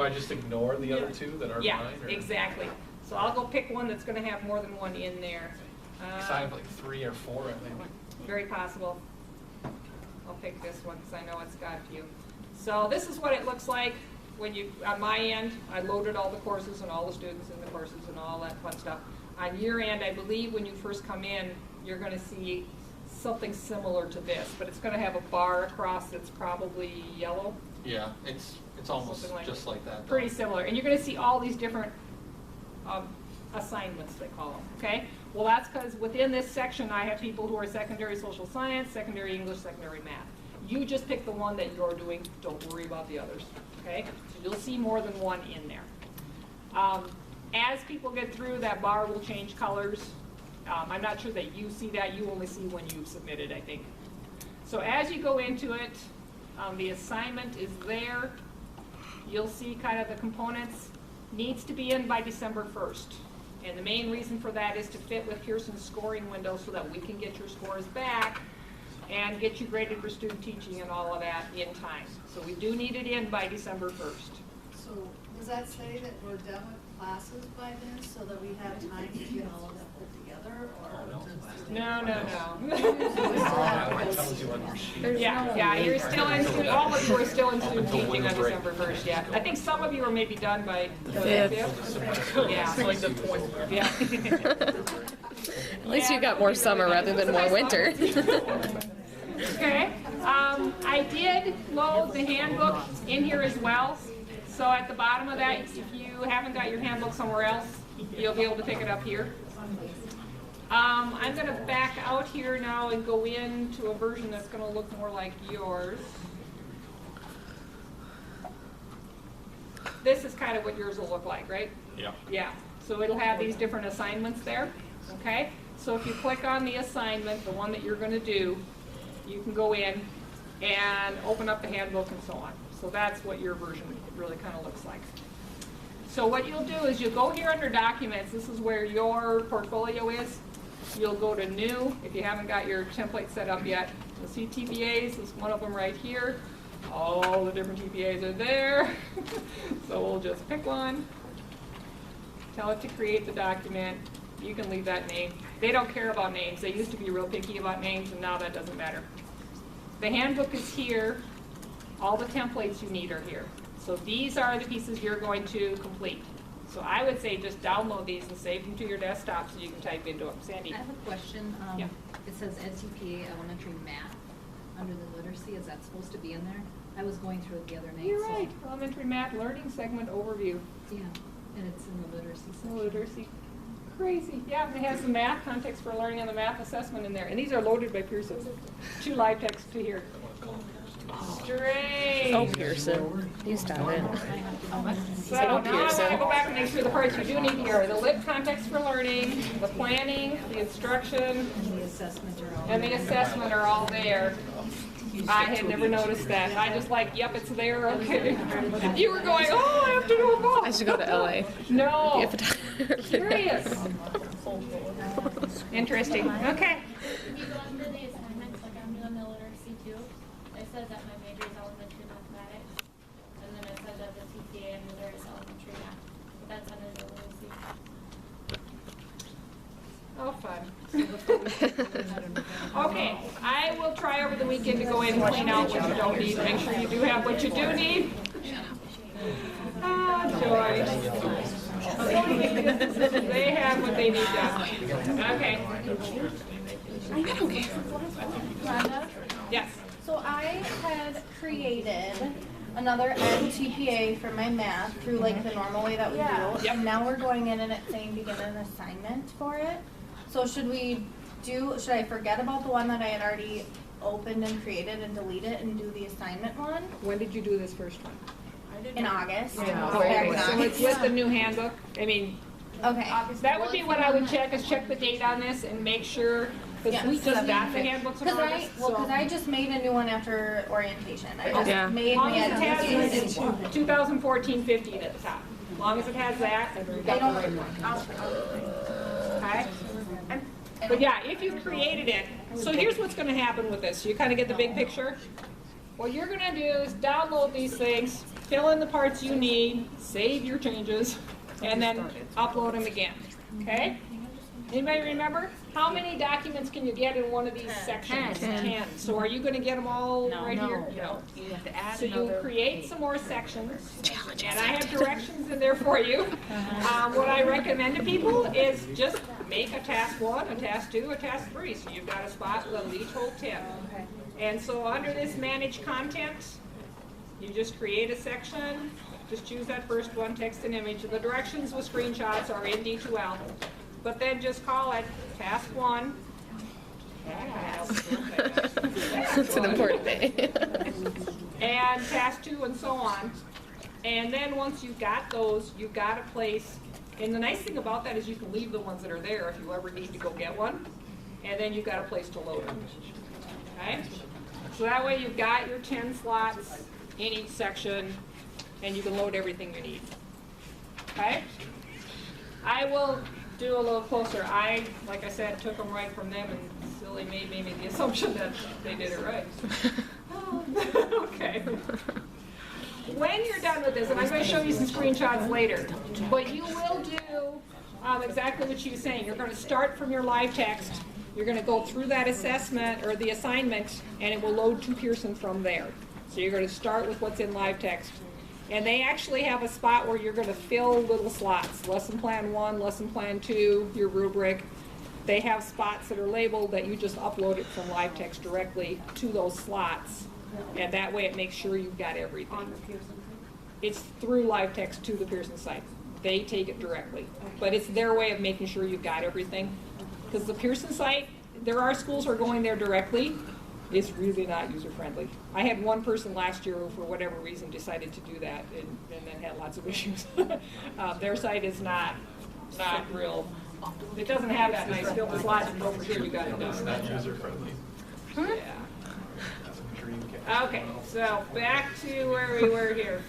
I just ignore the other two that aren't mine? Yeah, exactly. So I'll go pick one that's going to have more than one in there. Because I have like 3 or 4, I think. Very possible. I'll pick this one because I know it's got a few. So this is what it looks like when you, on my end, I loaded all the courses and all the students in the courses and all that fun stuff. On your end, I believe when you first come in, you're going to see something similar to this, but it's going to have a bar across that's probably yellow. Yeah, it's almost like just like that. Pretty similar. And you're going to see all these different assignments, they call them, okay? Well, that's because within this section, I have people who are secondary social science, secondary English, secondary math. You just pick the one that you're doing. Don't worry about the others, okay? So you'll see more than one in there. As people get through, that bar will change colors. I'm not sure that you see that. You only see when you've submitted, I think. So as you go into it, the assignment is there. You'll see kind of the components. Needs to be in by December 1st. And the main reason for that is to fit with Pearson's scoring window so that we can get your scores back and get you graded for student teaching and all of that in time. So we do need it in by December 1st. So does that say that we're done with classes by then so that we have time to get all of that put together? Or No. It tells you on your sheet. Yeah, you're still in student, all of you are still in student teaching on December 1st, yeah. I think some of you are maybe done by the 5th. Yeah. It's like the point. Yeah. At least you got more summer rather than more winter. Okay, I did load the handbook in here as well. So at the bottom of that, if you haven't got your handbook somewhere else, you'll be able to pick it up here. I'm going to back out here now and go into a version that's going to look more like yours. This is kind of what yours will look like, right? Yeah. Yeah, so it'll have these different assignments there, okay? So if you click on the assignment, the one that you're going to do, you can go in and open up the handbook and so on. So that's what your version really kind of looks like. So what you'll do is you'll go here under Documents. This is where your portfolio is. You'll go to New if you haven't got your template set up yet. You'll see TPAs. There's one of them right here. All the different TPAs are there. So we'll just pick one. Tell it to create the document. You can leave that name. They don't care about names. They used to be real picky about names, and now that doesn't matter. The handbook is here. All the templates you need are here. So these are the pieces you're going to complete. So I would say just download these and save them to your desktop so you can type into them. Sandy? I have a question. Yeah. It says edTPA elementary math under the literacy. Is that supposed to be in there? I was going through it the other night. You're right. Elementary math learning segment overview. Yeah, and it's in the literacy section. Literacy. Crazy. Yeah, and it has the math context for learning and the math assessment in there. And these are loaded by Pearson. 2 live texts to here. Strange. Oh, Pearson. You stop it. So now I want to go back and make sure the parts you do need here are the lit context for learning, the planning, the instruction, and the assessment are all there. I had never noticed that. I just like, yep, it's there, okay. You were going, oh, I have to do them all. I should go to LA. No. Curious. Interesting. Okay. If you go under the assignments, like I'm doing the literacy too, it says that my major is elementary mathematics, and then it says that the TPA under there is elementary math, but that's under the literacy. Oh, fun. Okay, I will try over the weekend to go in and clean out what you don't need. Make sure you do have what you do need. Ah, joy. They have what they need done. Okay. Rhonda? Yes. So I had created another edTPA for my math through like the normal way that we do. Yep. And now we're going in and it's saying begin an assignment for it. So should I forget about the one that I had already opened and created and delete it and do the assignment one? When did you do this first one? In August. So it's with the new handbook? I mean, Okay. that would be what I would check, is check the date on this and make sure, because we just got the handbooks in August. Because I just made a new one after orientation. I just Yeah. made As long my as it has edTPA. 2014-15 at the top. As long as it has that, you've got the right one. Okay? But yeah, if you created it, so here's what's going to happen with this. You kind of get the big picture. What you're going to do is download these things, fill in the parts you need, save your changes, and then upload them again, okay? Anybody remember? How many documents can you get in one of these sections? 10. So are you gonna get them all right here? No. You have to add So you another create page. some more sections, and I have directions in there for you. What I recommend to people is just make a task 1, a task 2, a task 3. So you've got a spot that'll each hold 10. And so under this manage content, you just create a section, just choose that first one, text and image. The directions with screenshots are in D2L. But then just call it task 1. That's an important thing. And task 2 and so on. And then once you've got those, you've got a place. And the nice thing about that is you can leave the ones that are there if you ever need to go get one. And then you've got a place to load them. Okay? So that way you've got your 10 slots in each section, and you can load everything you need. Okay? I will do a little closer. Like I said, took them right from them, and silly made me make the assumption that they did it right. Okay. When you're done with this, and I'm going to show you some screenshots later, but you will do exactly what she was saying. You're going to start from your live text. You're going to go through that assessment or the assignment, and it will load to Pearson from there. So you're going to start with what's in live text. And they actually have a spot where you're going to fill little slots. Lesson plan 1, lesson plan 2, your rubric. They have spots that are labeled that you just upload it from live text directly to those slots. And that way it makes sure you've got everything. On the Pearson site? It's through live text to the Pearson site. They take it directly. But it's their way of making sure you've got everything. Because the Pearson site, there are schools who are going there directly. It's really not user-friendly. I had one person last year who, for whatever reason, decided to do that and then had lots of issues. Their site is not real. It doesn't have that nice filter slots and know for sure you got it It's done. not user-friendly. Yeah. Dream catcher. Okay, so back to where we were here.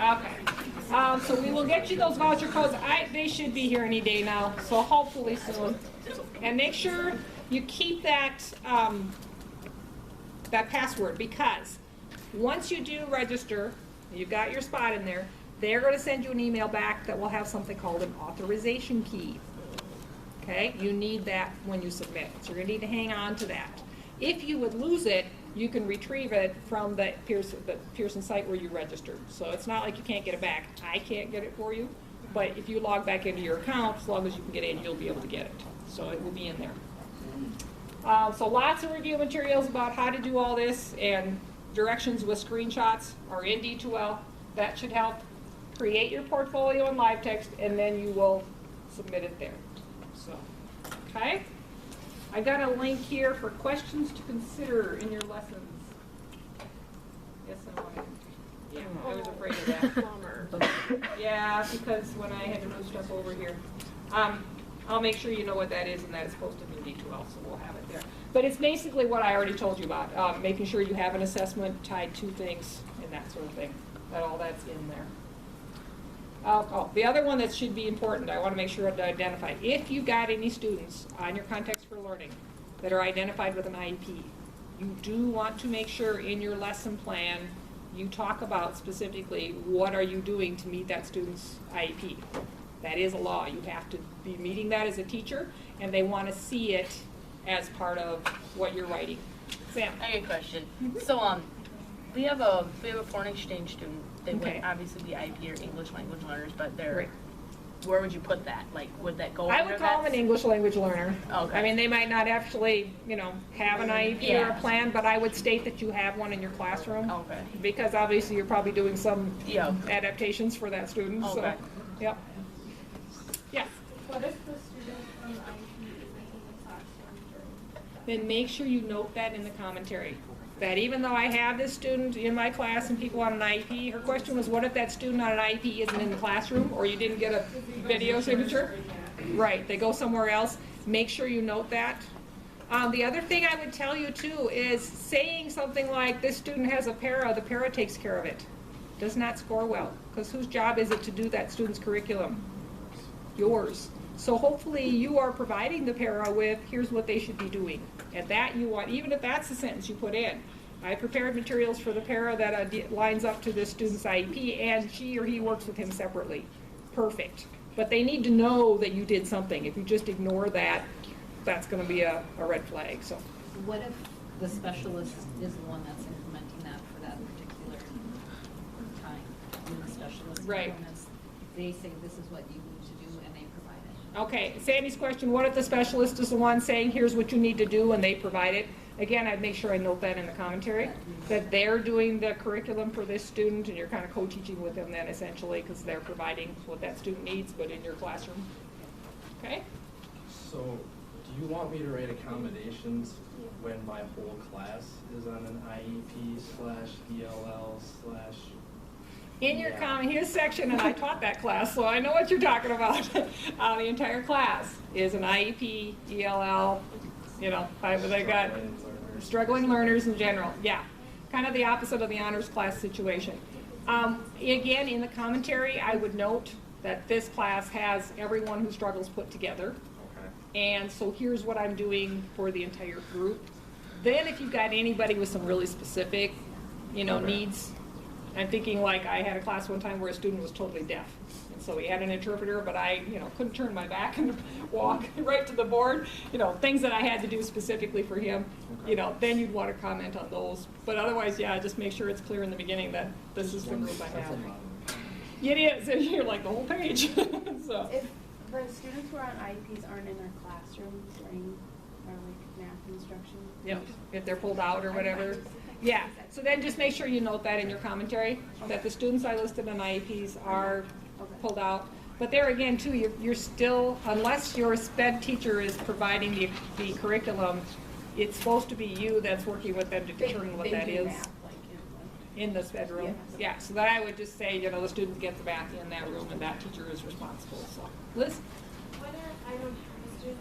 Okay, so we will get you those voucher codes. They should be here any day now, so hopefully soon. And make sure you keep that that password, because once you do register, you've got your spot in there, they're going to send you an email back that will have something called an authorization key. Okay, you need that when you submit, so you're going to need to hang on to that. If you would lose it, you can retrieve it from the Pearson site where you registered. So it's not like you can't get it back. I can't get it for you, but if you log back into your account, as long as you can get in, you'll be able to get it. So it will be in there. So lots of review materials about how to do all this, and directions with screenshots are in D2L. That should help. Create your portfolio in live text, and then you will submit it there. So, okay? I got a link here for questions to consider in your lessons. Yes, I wanted. Yeah, I was afraid of that. Yeah, because when I had to move stuff over here. I'll make sure you know what that is, and that is posted in D2L, so we'll have it there. But it's basically what I already told you about, making sure you have an assessment tied to things and that sort of thing. That all that's in there. Oh, the other one that should be important, I want to make sure to identify. If you've got any students on your Context for Learning that are identified with an IEP, you do want to make sure in your lesson plan you talk about specifically what are you doing to meet that student's IEP. That is a law. You have to be meeting that as a teacher, and they want to see it as part of what you're writing. Sam? I got a question. So, we have a foreign exchange student. They Okay. would obviously be IEP or English language learners, but Right. where would you put that? Like, would that go I under would call them that? an English language learner. Okay. I mean, they might not actually, have an IEP or a Yeah. plan, but I would state that you have one in your classroom. Okay. Because obviously you're probably doing some Yeah. adaptations for that student, so, Okay. yep. Yes, What if the student from IEP is making the classroom during? then make sure you note that in the commentary. That even though I have this student in my class and people on an IEP, her question was, what if that student on an IEP isn't in the classroom, or you didn't get a video signature? Right, they go somewhere else. Make sure you note that. The other thing I would tell you too is saying something like, this student has a para, the para takes care of it. Does not score well, because whose job is it to do that student's curriculum? Yours. So hopefully you are providing the para with, here's what they should be doing. And that you want, even if that's the sentence you put in, I prepared materials for the para that lines up to this student's IEP, and she or he works with him separately. Perfect. But they need to know that you did something. If you just ignore that, that's going to be a red flag. So, What if the specialist is the one that's implementing that for that particular time? And the specialist is the Right. one that's, they say this is what you need to do and they provide it. okay, Sandy's question, what if the specialist is the one saying, here's what you need to do, and they provide it? Again, I'd make sure I note that in the commentary, that they're doing the curriculum for this student, and you're kind of co-teaching with them then essentially, because they're providing what that student needs, but in your classroom. Okay? So, do you want me to write accommodations when my whole class is on an IEP/ELL/ In your Yeah. his section, and I taught that class, so I know what you're talking about. The entire class is an IEP, ELL, they got struggling learners in general, yeah. Kind of the opposite of the honors class situation. Again, in the commentary, I would note that this class has everyone who struggles put together. Okay. And so here's what I'm doing for the entire group. Then if you've got anybody with some really specific, Okay. needs, I'm thinking like I had a class one time where a student was totally deaf. And so he had an interpreter, but I, couldn't turn my back and walk right to the board. Things that I had to do specifically for him, Okay. then you'd want to comment on those. But otherwise, yeah, just make sure it's clear in the beginning that this is the group I That's have. a lot. It is, and you're like the whole page, so. If the students who are on IEPs aren't in their classroom during our math instruction. Yep, if they're pulled out or whatever. Yeah, so then just make sure you note that in your commentary, that the students I listed on IEPs are pulled out. But there again, too, you're still, unless your SPED teacher is providing the curriculum, it's supposed to be you that's working with them to determine what that is in the SPED room. Yeah, so then I would just say, the student gets the math in that room and that teacher is responsible, so. Liz? What if I don't have a student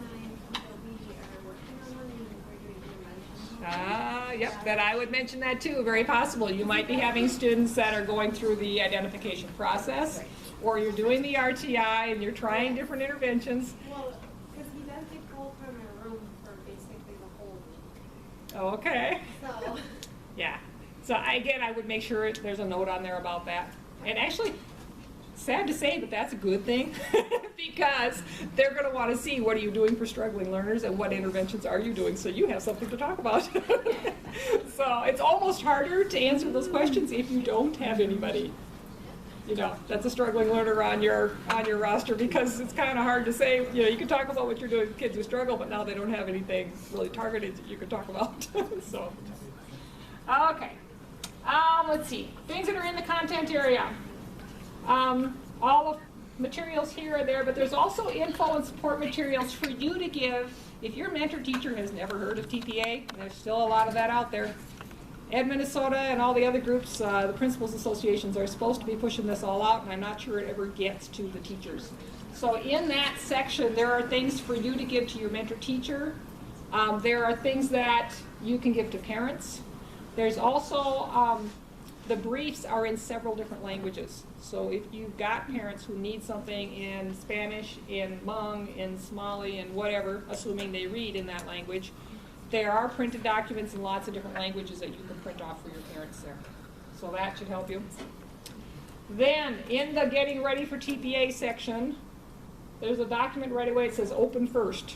that we are working on one and we're doing intervention? Yep, that I would mention that too, very possible. You might be having students that are going through the identification process, or you're doing the RTI and you're trying different interventions. Well, because he does get pulled from our room for basically the whole week. Okay, So, yeah. So again, I would make sure there's a note on there about that. And actually, sad to say, but that's a good thing, because they're gonna wanna see what are you doing for struggling learners and what interventions are you doing, so you have something to talk about. So it's almost harder to answer those questions if you don't have anybody, that's a struggling learner on your roster, because it's kinda hard to say, you can talk about what you're doing with kids who struggle, but now they don't have anything really targeted that you can talk about, so. Okay, let's see, things that are in the content area. All of materials here are there, but there's also info and support materials for you to give. If your mentor teacher has never heard of TPA, there's still a lot of that out there. Ed Minnesota and all the other groups, the principals associations are supposed to be pushing this all out, and I'm not sure it ever gets to the teachers. So in that section, there are things for you to give to your mentor teacher. There are things that you can give to parents. There's also, the briefs are in several different languages. So if you've got parents who need something in Spanish, in Hmong, in Somali, and whatever, assuming they read in that language, there are printed documents in lots of different languages that you can print off for your parents there. So that should help you. Then, in the Getting Ready for TPA section, there's a document right away. It says Open First.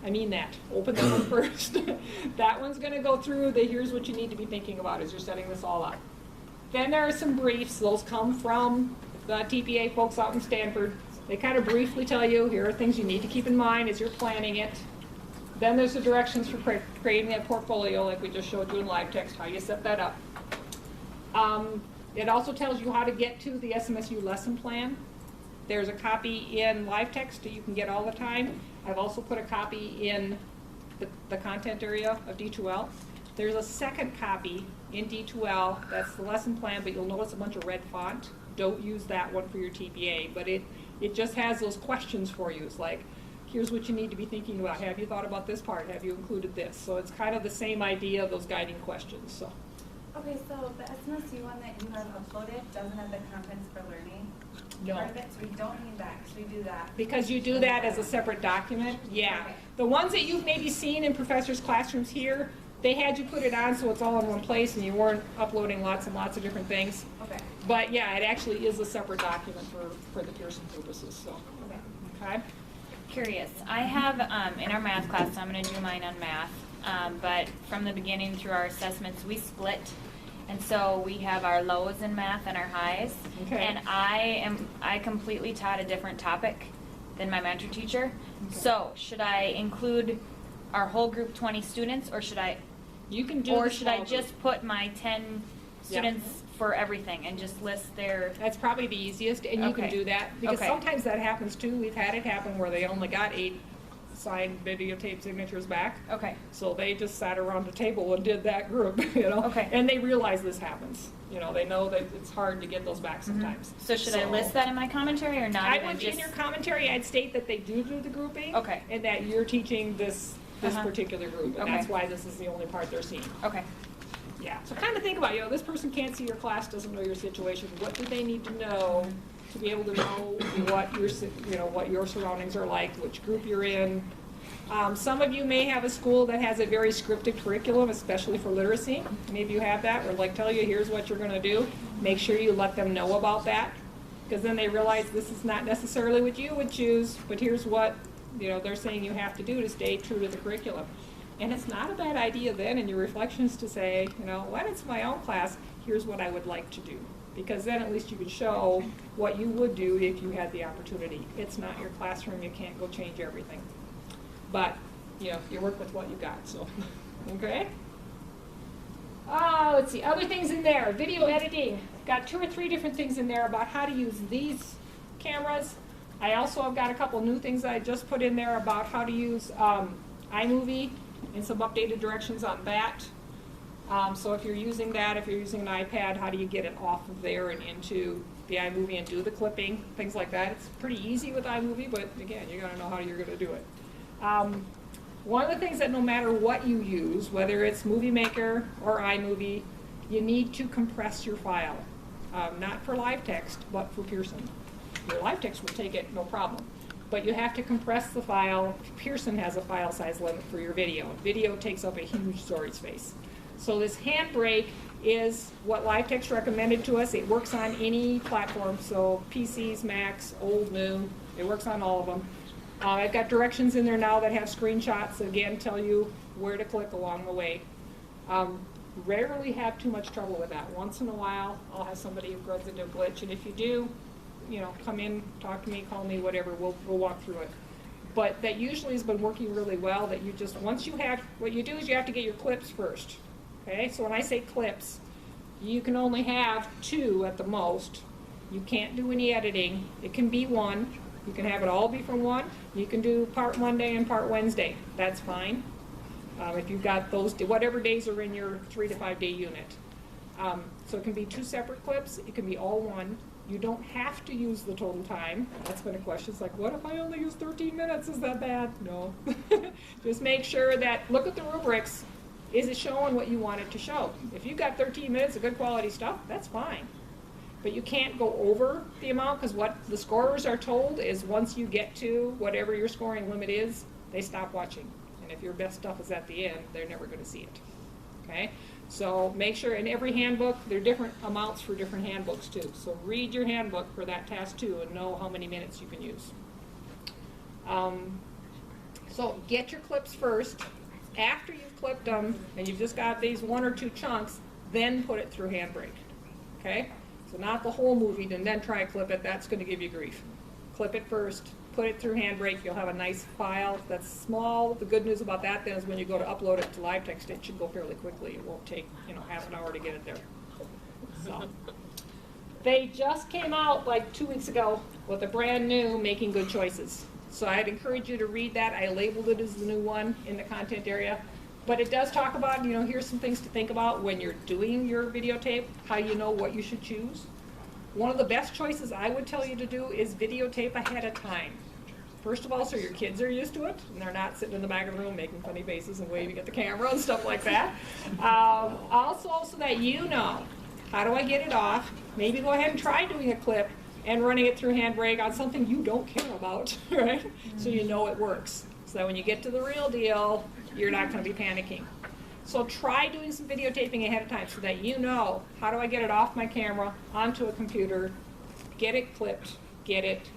I mean that. Open that one first. That one's going to go through the here's what you need to be thinking about as you're setting this all up. Then there are some briefs. Those come from the TPA folks out in Stanford. They kind of briefly tell you, here are things you need to keep in mind as you're planning it. Then there's the directions for creating that portfolio, like we just showed you in live text, how you set that up. It also tells you how to get to the SMSU lesson plan. There's a copy in live text that you can get all the time. I've also put a copy in the content area of D2L. There's a second copy in D2L, that's the lesson plan, but you'll notice a bunch of red font. Don't use that one for your TPA, but it just has those questions for you. It's like, here's what you need to be thinking about. Have you thought about this part? Have you included this? So it's kind of the same idea of those guiding questions. So. Okay, so the SMSU one that you have uploaded doesn't have the contents for learning No. part of it, so we don't need that, because we do that. Because you do that as a separate document, yeah. Okay. The ones that you've maybe seen in professors' classrooms here, they had you put it on so it's all in one place and you weren't uploading lots and lots of different things. Okay. But yeah, it actually is a separate document for the Pearson purposes, so. Okay. Curious. I have, in our math class, so I'm going to do mine on math, but from the beginning through our assessments, we split. And so we have our lows in math and our highs. Okay. And I completely taught a different topic than my mentor teacher. Okay. So should I include our whole group 20 students, or should I, You can do or the should I small just group. put my 10 students for everything and just list their? That's probably the easiest, and you can Okay. do that, because Okay. sometimes that happens too. We've had it happen where they only got 8 signed videotape signatures back. Okay. So they just sat around the table and did that group, you know? Okay. And they realize this happens. You know, they know that it's hard to get those back sometimes. So should I list that in my commentary or not? I even would, in just? your commentary, I'd state that they do the grouping. Okay. And that you're teaching this particular group, and Okay. that's why this is the only part they're seeing. Okay. Yeah, so kind of think about, this person can't see your class, doesn't know your situation. What do they need to know to be able to know what what your surroundings are like, which group you're in? Some of you may have a school that has a very scripted curriculum, especially for literacy. Maybe you have that, where tell you, here's what you're gonna do. Make sure you let them know about that, because then they realize this is not necessarily what you would choose, but here's what, they're saying you have to do to stay true to the curriculum. And it's not a bad idea then in your reflections to say, when it's my own class, here's what I would like to do. Because then at least you can show what you would do if you had the opportunity. It's not your classroom, you can't go change everything. But, you work with what you got, so, okay? Let's see, other things in there, video editing. Got 2 or 3 different things in there about how to use these cameras. I also have got a couple new things I just put in there about how to use iMovie and some updated directions on that. So if you're using that, if you're using an iPad, how do you get it off of there and into the iMovie and do the clipping, things like that. It's pretty easy with iMovie, but again, you gotta know how you're gonna do it. One of the things that no matter what you use, whether it's Movie Maker or iMovie, you need to compress your file. Not for live text, but for Pearson. Your live text will take it, no problem. But you have to compress the file. Pearson has a file size limit for your video. Video takes up a huge storage space. So this handbrake is what LiveText recommended to us. It works on any platform, so PCs, Macs, old, new, it works on all of them. I've got directions in there now that have screenshots, again, tell you where to click along the way. Rarely have too much trouble with that. Once in a while, I'll have somebody who runs into a glitch, and if you do, come in, talk to me, call me, whatever, we'll walk through it. But that usually has been working really well, that you just, once you have, what you do is you have to get your clips first. Okay, so when I say clips, you can only have 2 at the most. You can't do any editing. It can be 1. You can have it all be from 1. You can do part Monday and part Wednesday. That's fine. If you've got those, whatever days are in your 3 to 5 day unit. So it can be 2 separate clips. It can be all 1. You don't have to use the total time. That's been a question. It's like, what if I only use 13 minutes? Is that bad? No. Just make sure that, look at the rubrics. Is it showing what you want it to show? If you've got 13 minutes of good quality stuff, that's fine. But you can't go over the amount, because what the scorers are told is once you get to whatever your scoring limit is, they stop watching. And if your best stuff is at the end, they're never going to see it. Okay? So make sure in every handbook, there are different amounts for different handbooks too. So read your handbook for that task too and know how many minutes you can use. So get your clips first. After you've clipped them and you've just got these 1 or 2 chunks, then put it through Handbrake. Okay? So not the whole movie and then try to clip it. That's going to give you grief. Clip it first. Put it through Handbrake. You'll have a nice file that's small. The good news about that then is when you go to upload it to LiveText, it should go fairly quickly. It won't take half an hour to get it there. So they just came out like 2 weeks ago with a brand new Making Good Choices. So I'd encourage you to read that. I labeled it as the new one in the content area. But it does talk about, here's some things to think about when you're doing your videotape, how you know what you should choose. One of the best choices I would tell you to do is videotape ahead of time. First of all, so your kids are used to it, and they're not sitting in the back of the room making funny faces and waving at the camera and stuff like that. Also, so that you know, how do I get it off? Maybe go ahead and try doing a clip and running it through Handbrake on something you don't care about, right? So you know it works. So that when you get to the real deal, you're not going to be panicking. So try doing some videotaping ahead of time so that you know, how do I get it off my camera, onto a computer, get it clipped, get it